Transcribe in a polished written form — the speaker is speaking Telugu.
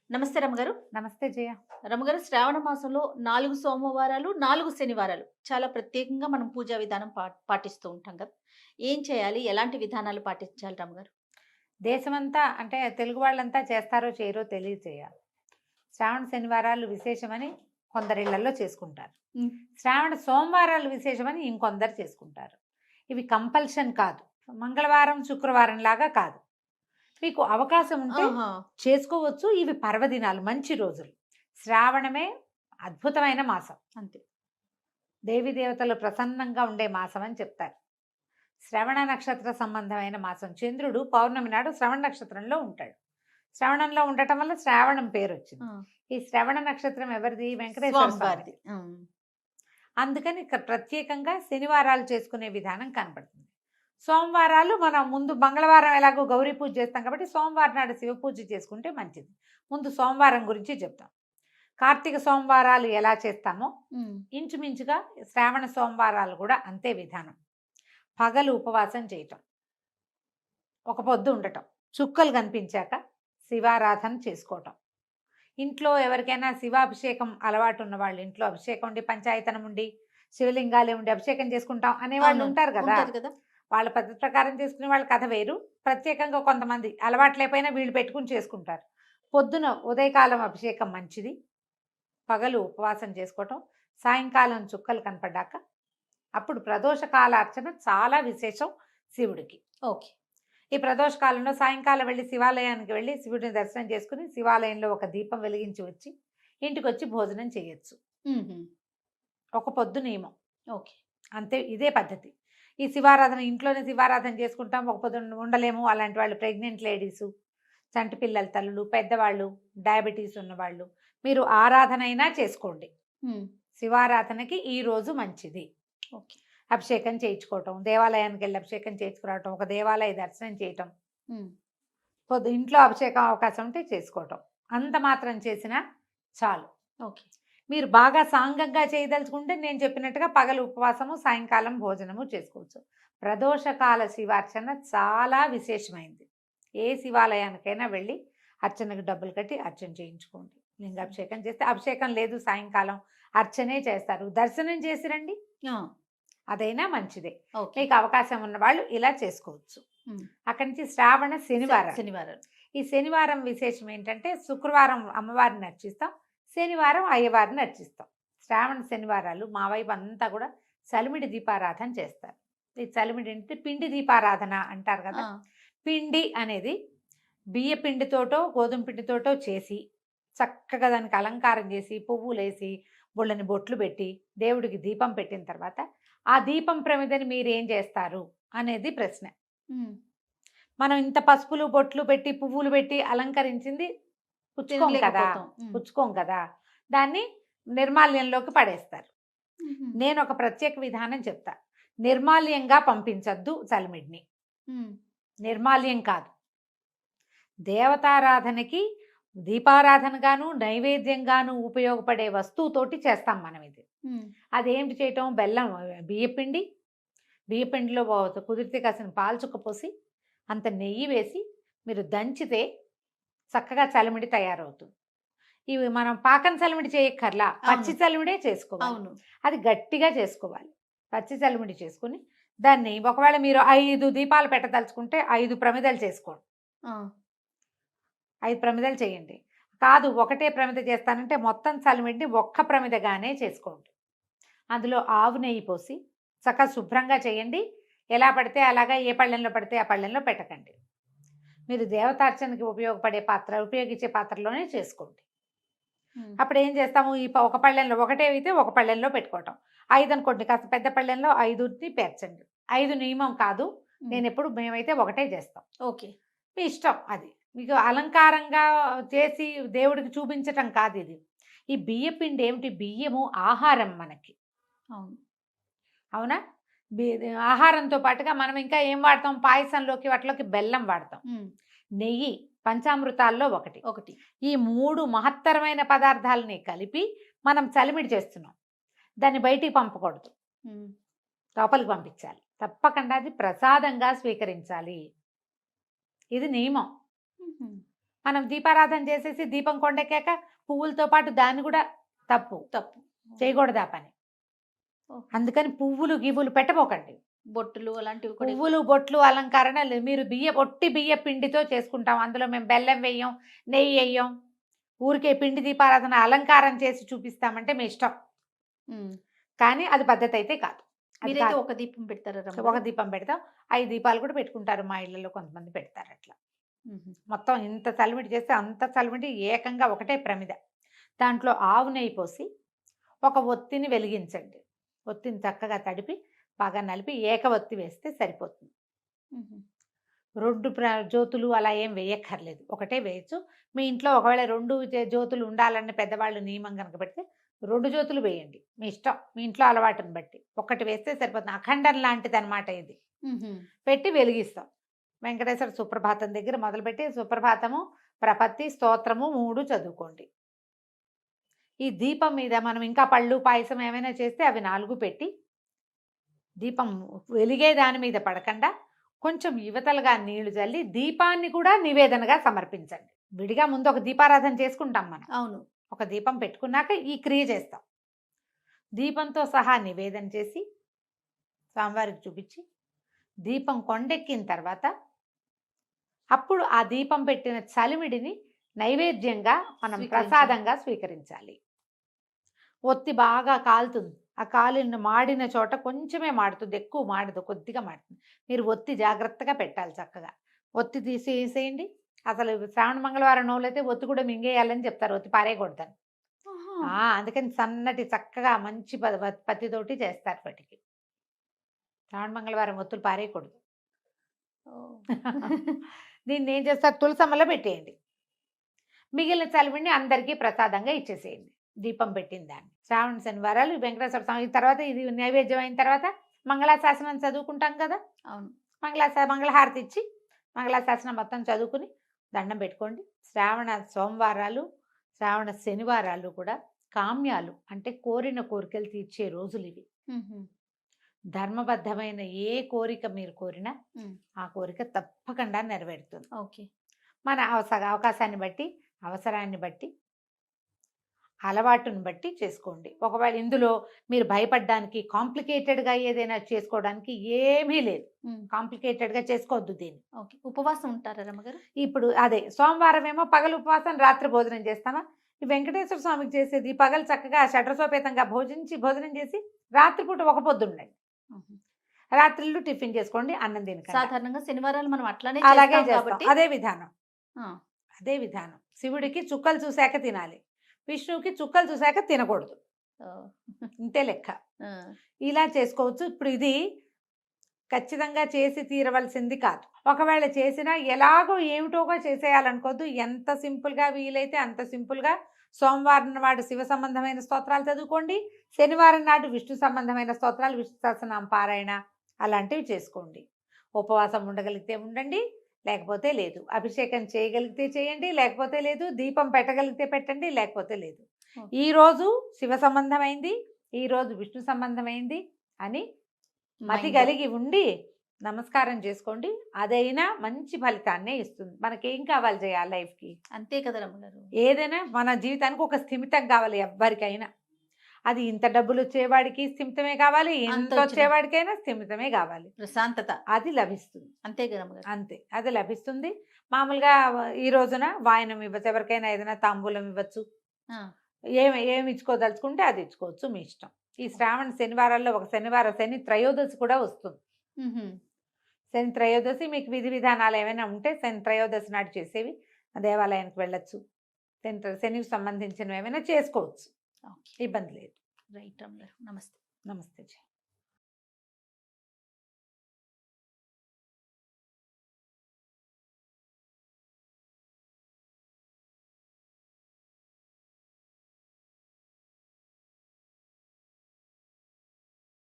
నమస్తే రమగారు. నమస్తే జయ. రమగారు, శ్రావణ మాసంలో 4 సోమవారాలు, 4 శనివారాలు చాలా ప్రత్యేకంగా మనం పూజా విధానం పాటిస్తూ ఉంటాం కదా! ఏం చేయాలి? ఎలాంటి విధానాలు పాటించాలి రమగారు? దేశమంతా అంటే తెలుగు వాళ్ళంతా చేస్తారో చేయరో తెలియజేయాలి. శ్రావణ శనివారాలు విశేషమని కొందరిళ్లలో చేసుకుంటారు. హ్మ్. శ్రావణ సోమవారాలు విశేషమని ఇంకొందరు చేసుకుంటారు. ఇవి కంపల్షన్ కాదు. మంగళవారం, శుక్రవారం లాగా కాదు. మీకు అవకాశం ఉంటే ఆహా! చేసుకోవచ్చు. ఇవి పర్వదినాలు, మంచి రోజులు. శ్రావణమే అద్భుతమైన మాసం. అంతే. దేవీ దేవతలు ప్రసన్నంగా ఉండే మాసం అని చెప్తారు. శ్రవణ నక్షత్ర సంబంధమైన మాసం. చంద్రుడు పౌర్ణమి నాడు శ్రవణ నక్షత్రంలో ఉంటాడు. శ్రవణంలో ఉండటం వల్ల శ్రావణం పేరు వచ్చింది. ఆ! ఈ శ్రవణ నక్షత్రం ఎవరిది? వెంకటేశ్వర స్వామిది. స్వామివారిది. హ్మ్. అందుకని ఇక్కడ ప్రత్యేకంగా శనివారాలు చేసుకునే విధానం కనపడుతుంది. సోమవారాలు మనం ముందు మంగళవారం ఎలాగో గౌరీ పూజ చేస్తాం కాబట్టి సోమవారం నాడు శివ పూజ చేసుకుంటే మంచిది. ముందు సోమవారం గురించి చెప్తాం. కార్తీక సోమవారాలు ఎలా చేస్తామో హ్మ్. ఇంచుమించుగా శ్రావణ సోమవారాలు కూడా అంతే విధానం. పగలు ఉపవాసం చేయటం, ఒక పొద్దు ఉండటం, చుక్కలు కనిపించాక శివారాధన చేసుకోవటం. ఇంట్లో ఎవరికైనా శివాభిషేకం అలవాటు ఉన్న వాళ్ళు, ఇంట్లో అభిషేకం ఉండి పంచాయతనం ఉండి శివలింగాలే ఉండి అభిషేకం చేసుకుంటాం అనేవాళ్ళు అవును. ఉంటారు కదా. ఉంటది కదా! వాళ్ళ పద్ధతి ప్రకారం చేసుకునే వాళ్ళ కథ వేరు. ప్రత్యేకంగా కొంతమంది అలవాటు లేకపోయినా వీళ్ళు పెట్టుకుని చేసుకుంటారు. పొద్దున ఉదయకాలం అభిషేకం మంచిది. పగలు ఉపవాసం చేసుకోవటం, సాయంకాలం చుక్కలు కనపడ్డాక అప్పుడు ప్రదోషకాల అర్చన చాలా విశేషం శివుడికి. ఓకే. ఈ ప్రదోషకాలంలో సాయంకాలం వెళ్ళి శివాలయానికి వెళ్ళి శివుడిని దర్శనం చేసుకుని శివాలయంలో ఒక దీపం వెలిగించి వచ్చి ఇంటికి వచ్చి భోజనం చేయొచ్చు. హుహు. ఒక పొద్దు నియమం. ఓకే. అంతే, ఇదే పద్ధతి. ఈ శివారాధన ఇంట్లోనే శివారాధన చేసుకుంటాం, ఒక పొద్దు ఉండలేము అలాంటి వాళ్ళు, ప్రెగ్నెంట్ లేడీసు, చంటి పిల్లల తల్లులు, పెద్దవాళ్ళు, డయాబెటీస్ ఉన్నవాళ్ళు, మీరు ఆరాధన అయినా చేసుకోండి. హ్మ్. శివారాధనకి ఈ రోజు మంచిది. ఓకే. అభిషేకం చేయించుకోవటం, దేవాలయానికి వెళ్ళి అభిషేకం చేయించుకురావటం, ఒక దేవాలయ దర్శనం చేయటం, హ్మ్. ఇంట్లో అభిషేకం అవకాశం ఉంటే చేసుకోవటం, అంత మాత్రం చేసినా చాలు. ఓకే. మీరు బాగా సాంగంగా చేయదలుచుకుంటే నేను చెప్పినట్టుగా పగలు ఉపవాసము, సాయంకాలం భోజనము చేసుకోవచ్చు. ప్రదోషకాల శివార్చన చాలా విశేషమైంది. ఏ శివాలయానికైనా వెళ్ళి అర్చనకు డబ్బులు కట్టి అర్చన చేయించుకోండి. లింగాభిషేకం చేస్తే, అభిషేకం లేదు సాయంకాలం అర్చనే చేస్తారు, దర్శనం చేసి రండి, ఆ! అదైనా మంచిదే. ఓకే. మీకు అవకాశం ఉన్న వాళ్ళు ఇలా చేసుకోవచ్చు. హ్మ్. అక్కడి నుంచి శ్రావణ శనివారం. శనివారాలు. ఈ శనివారం విశేషం ఏంటంటే శుక్రవారం అమ్మవారిని అర్చిస్తాం, శనివారం అయ్యవారిని అర్చిస్తాం. శ్రావణ శనివారాలు మా వైపు అంతా కూడా చలిమిడి దీపారాధన చేస్తారు. ఈ చలిమిడి అంటే పిండి దీపారాధన అంటారు కదా. ఆ! పిండి అనేది బియ్య పిండితోటో గోధుమ పిండితోటో చేసి చక్కగా దానికి అలంకారం చేసి పువ్వులేసి బొళ్ళని బొట్లు పెట్టి దేవుడికి దీపం పెట్టిన తర్వాత ఆ దీపం ప్రమిదని మీరు ఏం చేస్తారు అనేది ప్రశ్న. హ్మ్. మనం ఇంత పసుపులు బొట్లు పెట్టి పువ్వులు పెట్టి అలంకరించింది పుచ్చుకోం కదా, తినలేకపోతాం. హ్మ్. పుచ్చుకోం కదా, దాన్ని నిర్మాల్యంలోకి పడేస్తారు. హుహు. నేను ఒక ప్రత్యేక విధానం చెప్తా. నిర్మాల్యంగా పంపించద్దు చలిమిడిని. హ్మ్. నిర్మాల్యం కాదు, దేవతారాధనకి దీపారాధనగాను నైవేద్యంగాను ఉపయోగపడే వస్తువుతోటి చేస్తాం మనం ఇది. హ్మ్. అదేంటి చేయటం? బెల్లం, బియ్యపిండి, బియ్యపిండిలో కుదిరితే కాసిన పాలు చుక్క పోసి అంత నెయ్యి వేసి మీరు దంచితే చక్కగా చలిమిడి తయారవుతుంది. ఇవి మనం పాకం చలిమిడి చేయక్కర్లా, పచ్చి అవును. చలిమిడే చేసుకోవాలి. అవును. అది గట్టిగా చేసుకోవాలి. పచ్చి చలిమిడి చేసుకుని దాన్ని ఒకవేళ మీరు 5 దీపాలు పెట్టదలుచుకుంటే 5 ప్రమిదలు చేసుకోండి. ఆ! 5 ప్రమిదలు చేయండి. కాదు ఒకటే ప్రమిద చేస్తానంటే మొత్తం చలిమిడిని ఒక్క ప్రమిదగానే చేసుకోండి. అందులో ఆవు నెయ్యి పోసి చక్కగా శుభ్రంగా చేయండి. ఎలా పడితే అలాగా, ఏ పళ్ళెంలో పడితే ఆ పళ్ళెంలో పెట్టకండి. మీరు దేవతార్చనకి ఉపయోగించే పాత్రలోనే చేసుకోండి. హ్మ్. అప్పుడు ఏం చేస్తాము? ఒక పళ్ళెంలో ఒకటే అయితే ఒక పళ్ళెంలో పెట్టుకోవటం. 5 అనుకోండి, కాస్త పెద్ద పళ్ళెంలో 5ని పేర్చండి. 5 నియమం కాదు. హ్మ్. మేమైతే ఒకటే చేస్తాం. ఓకే. మీ ఇష్టం అది. మీకు అలంకారంగా చేసి దేవుడికి చూపించటం కాదు ఇది. ఈ బియ్య పిండి ఏమిటి? బియ్యము ఆహారం మనకి. అవును. అవునా? ఆహారంతో పాటుగా మనం ఇంకా ఏం వాడతాం? పాయసంలోకి వాటిలోకి బెల్లం వాడతాం, హ్మ్. నెయ్యి పంచామృతాల్లో ఒకటి. ఒకటి. ఈ 3 మహత్తరమైన పదార్థాలని కలిపి మనం చలిమిడి చేస్తున్నాం. దాన్ని బయటికి పంపకూడదు, హ్మ్. లోపలికి పంపించాలి. తప్పకుండా అది ప్రసాదంగా స్వీకరించాలి. ఇది నియమం. హుహు. మనం దీపారాధన చేసేసి దీపం కొండెక్కాక పువ్వులతో పాటు దాన్ని కూడా తప్పు తప్పు. చేయకూడదు ఆ పని. ఓహ్! అందుకని పువ్వులు గివ్వులు పెట్టబోకండి. బొట్టులు అలాంటివి కూడా పువ్వులు బొట్లు అలంకరణలు మీరు ఒట్టి బియ్య పిండితో చేసుకుంటాం. అందులో మేము బెల్లం వేయం, నెయ్యి వేయం. ఊరికే పిండి దీపారాధన అలంకారం చేసి చూపిస్తామంటే మీ ఇష్టం. హ్మ్. కానీ అది పద్ధతి అయితే కాదు. అది మీరైతే కాదు. ఒక దీపం పెడతారా ఒక రమ్మగారు? దీపం పెడతాం. 5 దీపాలు కూడా పెట్టుకుంటారు. మా ఇళ్ళలో కొంతమంది పెడతారు అట్లా. హుహు. మొత్తం ఇంత చలిమిడి చేస్తే అంత చలిమిడి ఏకంగా ఒకటే ప్రమిద. దాంట్లో ఆవు నెయ్యి పోసి ఒక ఒత్తిని వెలిగించండి. ఒత్తిని చక్కగా తడిపి బాగా నలిపి ఏక ఒత్తి వేస్తే సరిపోతుంది. హుహు. 2 జ్యోతులు అలా ఏం వేయక్కర్లేదు. ఒకటే వేయొచ్చు. మీ ఇంట్లో ఒకవేళ 2 జ్యోతులు ఉండాలని పెద్దవాళ్ళు నియమం గనక పెడితే 2 జ్యోతులు వేయండి. మీ ఇష్టం. మీ ఇంట్లో అలవాటుని బట్టి. ఒక్కటి వేస్తే సరిపోతుంది. అఖండం లాంటిదనమాట ఇది. హుహు. పెట్టి వెలిగిస్తాం. వెంకటేశ్వర సుప్రభాతం దగ్గర మొదలుపెట్టి సుప్రభాతము, ప్రపత్తి, స్తోత్రము 3 చదువుకోండి. ఈ దీపం మీద మనం ఇంకా పళ్ళు, పాయసం ఏమైనా చేస్తే అవి 4 పెట్టి దీపం వెలిగే దాని మీద పడకుండా కొంచెం యువతలుగా నీళ్లు చల్లి దీపాన్ని కూడా నివేదనగా సమర్పించండి. విడిగా ముందు ఒక దీపారాధన చేసుకుంటాం మనం. అవును. ఒక దీపం పెట్టుకున్నాక ఈ క్రియ చేస్తాం. దీపంతో సహా నివేదన చేసి స్వామివారికి చూపించి దీపం కొండెక్కిన తర్వాత అప్పుడు ఆ దీపం పెట్టిన చలిమిడిని నైవేద్యంగా మనం ప్రసాదంగా స్వీకరించాలి. ఒత్తి బాగా కాలుతుంది. ఆ కాలిన మాడిన చోట కొంచెమే మాడుతుంది. ఎక్కువ మాడదు, కొద్దిగా మాడుతుంది. మీరు ఒత్తి జాగ్రత్తగా పెట్టాలి చక్కగా. ఒత్తి తీసేసేయండి. అసలు శ్రావణ మంగళవారం నోలైతే ఒత్తి కూడా మింగేయాలని చెప్తారు. ఒత్తి పారేయకూడదని. ఆహా! అందుకని సన్నటి చక్కగా మంచి పత్తితోటి చేస్తారు వాటికి. శ్రావణ మంగళవారం ఒత్తులు పారేయకూడదు. ఓహ్! దీన్ని ఏం చేస్తారు, తులసమ్మలో పెట్టేయండి. మిగిలిన చలిమిడిని అందరికీ ప్రసాదంగా ఇచ్చేసేయండి. దీపం పెట్టిన దాన్ని. శ్రావణ శనివారాలు వెంకటేశ్వర స్వామి తర్వాత ఇది నైవేద్యం అయిన తర్వాత మంగళాశాసనం చదువుకుంటాం కదా. అవును. మంగళహారతి ఇచ్చి మంగళాశాసనం మొత్తం చదువుకుని దండం పెట్టుకోండి. శ్రావణ సోమవారాలు, శ్రావణ శనివారాలు కూడా కామ్యాలు అంటే కోరిన కోరికలు తీర్చే రోజులు ఇవి. హుహు. ధర్మబద్ధమైన ఏ కోరిక మీరు కోరినా ఆ కోరిక తప్పకుండా నెరవేరుతుంది. ఓకే. మన అవకాశాన్ని బట్టి, అవసరాన్ని బట్టి, అలవాటుని బట్టి చేసుకోండి. ఒకవేళ ఇందులో మీరు భయపడడానికి కాంప్లికేటెడ్గా ఏదైనా చేసుకోవడానికి ఏమీ లేదు. కాంప్లికేటెడ్గా చేసుకోవద్దు దీన్ని. ఓకే. ఉపవాసం ఉంటారా రమ్మగారు? ఇప్పుడు అదే సోమవారం ఏమో పగలు ఉపవాసం, రాత్రి భోజనం చేస్తామా. ఈ వెంకటేశ్వర స్వామికి చేసేది పగలు చక్కగా షడ్రసోపేతంగా భోజనం చేసి రాత్రిపూట ఒక పొద్దు ఉండండి. రాత్రిళ్ళు టిఫిన్ చేసుకోండి, అన్నం తినకండి. సాధారణంగా శనివారాలు మనం అట్లానే అలాగే చేస్తాం చేస్తాం. కాబట్టి అదే విధానం. ఆ! అదే విధానం. శివుడికి చుక్కలు చూశాక తినాలి, విష్ణువుకి చుక్కలు చూశాక తినకూడదు. ఓహ్! ఇంతే లెక్క. ఆ! ఇలా చేసుకోవచ్చు. ఇప్పుడు ఇది ఖచ్చితంగా చేసి తీరవలసింది కాదు. ఒకవేళ చేసినా ఎలాగో ఏమిటోగా చేసేయాలనుకోవద్దు. ఎంత సింపుల్గా వీలైతే అంత సింపుల్గా సోమవారం నాడు శివ సంబంధమైన స్తోత్రాలు చదువుకోండి. శనివారం నాడు విష్ణు సంబంధమైన స్తోత్రాలు, విష్ణు సహస్రనామ పారాయణ అలాంటివి చేసుకోండి. ఉపవాసం ఉండగలిగితే ఉండండి, లేకపోతే లేదు. అభిషేకం చేయగలిగితే చేయండి, లేకపోతే లేదు. దీపం పెట్టగలిగితే పెట్టండి, లేకపోతే లేదు. ఈరోజు శివ సంబంధమైంది, ఈరోజు విష్ణు సంబంధమైంది అని మతి కలిగి ఉండి నమస్కారం చేసుకోండి. అదైనా మంచి ఫలితాన్నే ఇస్తుంది. మనకేం కావాలి చేయాలి లైఫ్కి? అంతే కదా రమ్మగారు. ఏదైనా మన జీవితానికి ఒక స్థిమితం కావాలి ఎవ్వరికైనా. అది ఇంత డబ్బులు వచ్చేవాడికి స్థిమితమే కావాలి, ఇంత వచ్చేవాడికైనా స్థిమితమే కావాలి. ప్రశాంతత అది లభిస్తుంది. అంతే కదా రమ్మగారు. అంతే, అది లభిస్తుంది. మామూలుగా ఈ రోజున వాయనం ఇవ్వచ్చు, ఎవరికైనా ఏదైనా తాంబూలం ఇవ్వచ్చు. ఏమి ఇచ్చుకోదలుచుకుంటే అది ఇచ్చుకోవచ్చు, మీ ఇష్టం. ఈ శ్రావణ శనివారాల్లో ఒక శనివారం శని త్రయోదశి కూడా వస్తుంది. శని త్రయోదశి మీకు విధి విధానాలు ఏమైనా ఉంటే శని త్రయోదశి నాడు చేసేవి దేవాలయానికి వెళ్ళొచ్చు. శనికి సంబంధించినవి ఏమైనా చేసుకోవచ్చు, ఇబ్బంది లేదు. రైట్ రమ్మగారు. నమస్తే. నమస్తే.